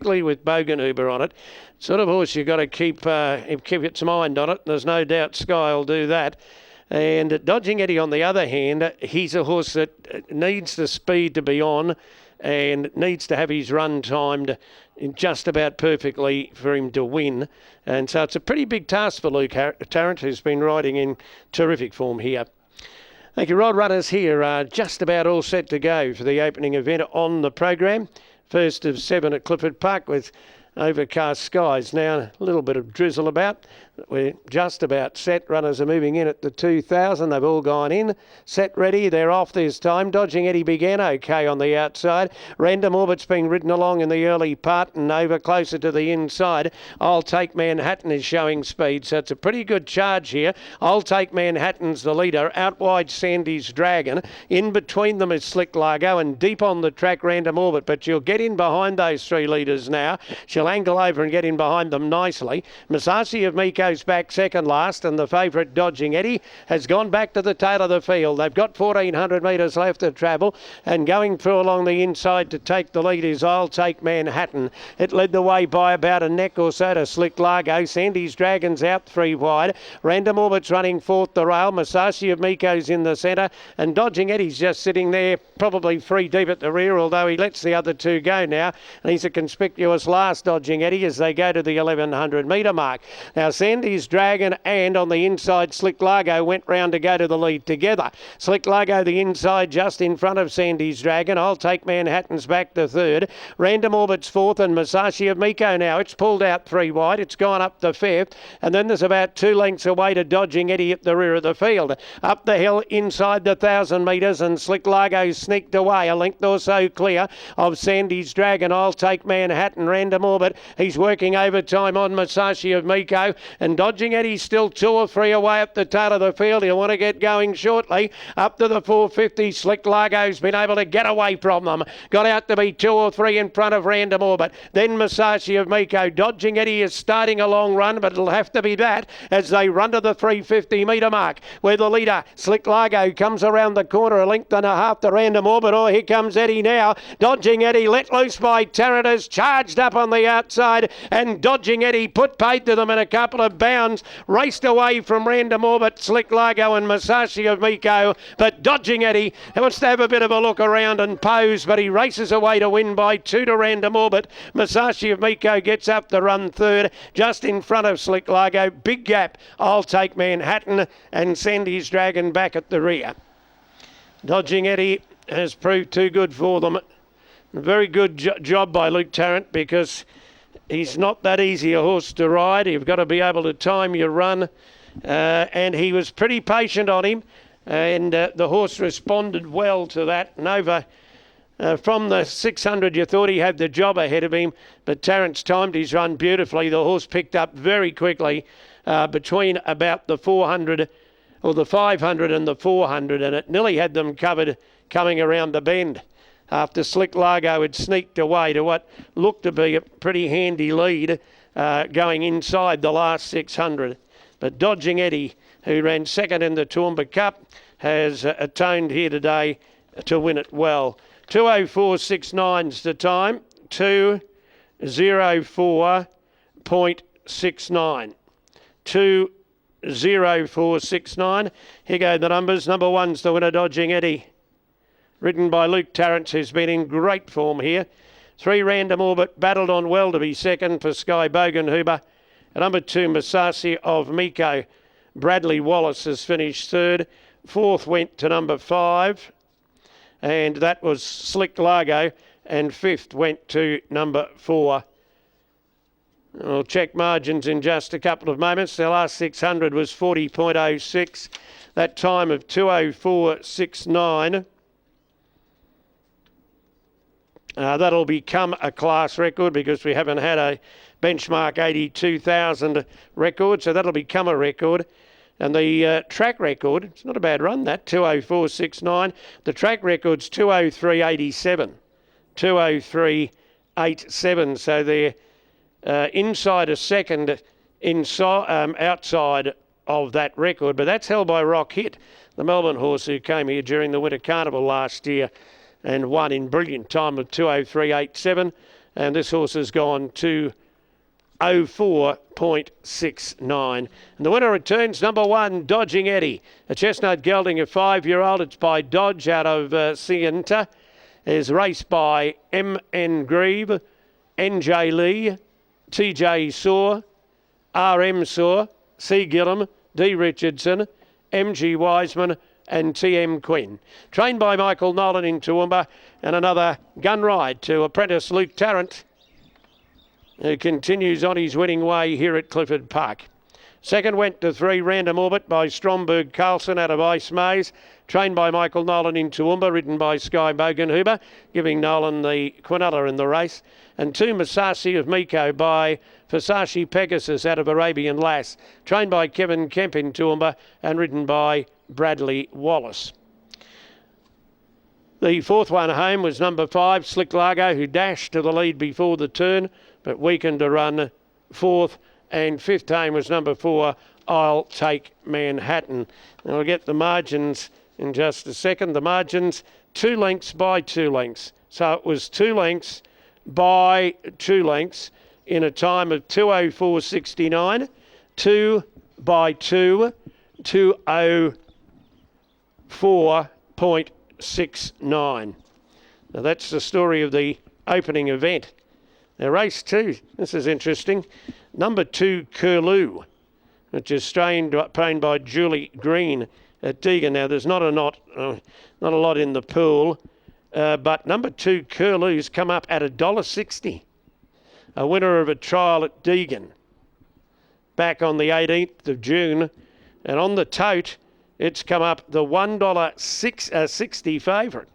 with Boganaber on it. Sort of horse you've got to keep its mind on it. There's no doubt Sky will do that. And Dodging Eddie, on the other hand, he's a horse that needs the speed to be on and needs to have his run timed just about perfectly for him to win. And so it's a pretty big task for Luke Tarrant, who's been riding in terrific form here. Thank you. Rod runners here are just about all set to go for the opening event on the program. First of 7 at Clifford Park with overcast skies. Now a little bit of drizzle about. We're just about set. Runners are moving in at the 2,000. They've all gone in. Set ready. They're off this time. Dodging Eddie began okay on the outside. Random Orbit's been ridden along in the early part and over closer to the inside. I'll Take Manhattan is showing speed, so it's a pretty good charge here. I'll Take Manhattan's the leader. Out wide Sandy's Dragon. In between them is Slick Largo, and deep on the track Random Orbit, but she'll get in behind those three leaders now. She'll angle over and get in behind them nicely. Masashi of Miko's back second last, and the favourite Dodging Eddie has gone back to the tail of the field. They've got 1,400 metres left to travel, and going through along the inside to take the lead is I'll Take Manhattan. It led the way by about a neck or so to Slick Largo. Sandy's Dragon's out 3 wide. Random Orbit's running fourth the rail. Masashi of Miko's in the centre, and Dodging Eddie's just sitting there, probably 3 deep at the rear, although he lets the other 2 go now, and he's a conspicuous last, Dodging Eddie, as they go to the 1,100 metre mark. Now Sandy's Dragon and on the inside Slick Largo went round to go to the lead together. Slick Largo the inside just in front of Sandy's Dragon. I'll Take Manhattan's back to third. Random Orbit's fourth, and Masashi of Miko now. It's pulled out 3 wide. It's gone up to fifth, and then there's about 2 lengths away to Dodging Eddie at the rear of the field. Up the hill inside the 1,000 metres, and Slick Largo sneaked away a length or so clear of Sandy's Dragon. I'll Take Manhattan. Random Orbit, he's working overtime on Masashi of Miko, and Dodging Eddie's still 2 or 3 away up the tail of the field. He'll want to get going shortly. Up to the 450, Slick Largo's been able to get away from them. Got out to be 2 or 3 in front of Random Orbit. Then Masashi of Miko. Dodging Eddie is starting a long run, but it'll have to be that as they run to the 350 metre mark, where the leader, Slick Largo, comes around the corner a length and a half to Random Orbit. Oh, here comes Eddie now. Dodging Eddie let loose by Tarrant, has charged up on the outside, and Dodging Eddie put paid to them in a couple of bounds, raced away from Random Orbit, Slick Largo and Masashi of Miko, but Dodging Eddie wants to have a bit of a look around and pose, but he races away to win by 2 to Random Orbit. Masashi of Miko gets up to run third, just in front of Slick Largo. Big gap, I'll Take Manhattan, and Sandy's Dragon back at the rear. Dodging Eddie has proved too good for them. A very good job by Luke Tarrant, because he's not that easy a horse to ride. You've got to be able to time your run, and he was pretty patient on him, and the horse responded well to that. And over from the 600 you thought he had the job ahead of him, but Tarrant's timed his run beautifully. The horse picked up very quickly between about the 400 or the 500 and the 400, and it nearly had them covered coming around the bend after Slick Largo had sneaked away to what looked to be a pretty handy lead going inside the last 600. But Dodging Eddie, who ran second in the Toowoomba Cup, has atoned here today to win it well. 2:04.69's the time, 2:04.69. 2:04.69. Here go the numbers. Number 1's the winner, Dodging Eddie, ridden by Luke Tarrant, who's been in great form here. 3 Random Orbit battled on well to be second for Sky Boganaber. Number 2, Masashi of Miko. Bradley Wallace has finished third. Fourth went to number 5, and that was Slick Largo. And fifth went to number 4. We'll check margins in just a couple of moments. The last 600 was 40.06. That time of 2:04.69. That'll become a class record, because we haven't had a benchmark 82,000 record, so that'll become a record. And the track record, it's not a bad run, that, 2:04.69. The track record's 2:03.87. 2:03.87, so they're inside a second outside of that record, but that's held by Rock Hit, the Melbourne horse who came here during the Winter Carnival last year and won in brilliant time of 2:03.87. And this horse has gone to 04.69. And the winner returns number 1, Dodging Eddie. A chestnut gelding, a 5-year-old. It's by Dodge out of Sienta. Is raced by M.N. Grieve, N.J. Lee, T.J. Saw, R.M. Saw, C. Gillum, D. Richardson, M.G. Wiseman and T.M. Quinn. Trained by Michael Nolan in Toowoomba, and another gun ride to apprentice Luke Tarrant, who continues on his winning way here at Clifford Park. Second went to 3, Random Orbit by Stromberg Carlson out of Ice Maze. Trained by Michael Nolan in Toowoomba, ridden by Sky Bogenhuber, giving Nolan the quinella in the race. And 2, Masasi of Miko by Fasashi Pegasus out of Arabian Lass. Trained by Kevin Kemp in Toowoomba and ridden by Bradley Wallace. The fourth one home was number 5, Slick Largo, who dashed to the lead before the turn, but weakened to run fourth. And fifth home was number 4, I'll Take Manhattan. And we'll get the margins in just a second. The margins, 2 lengths by 2 lengths. So it was 2 lengths by 2 lengths in a time of 2:04.69, 2 by 2, 2:04.69. Now that's the story of the opening event. Now race 2, this is interesting. Number 2, Curlew, which is trained by Julie Green at Deegan. Now there's not a lot in the pool, but number 2, Curlew's come up at $1.60. A winner of a trial at Deegan back on the 18th of June, and on the tote it's come up the $1.60 favourite.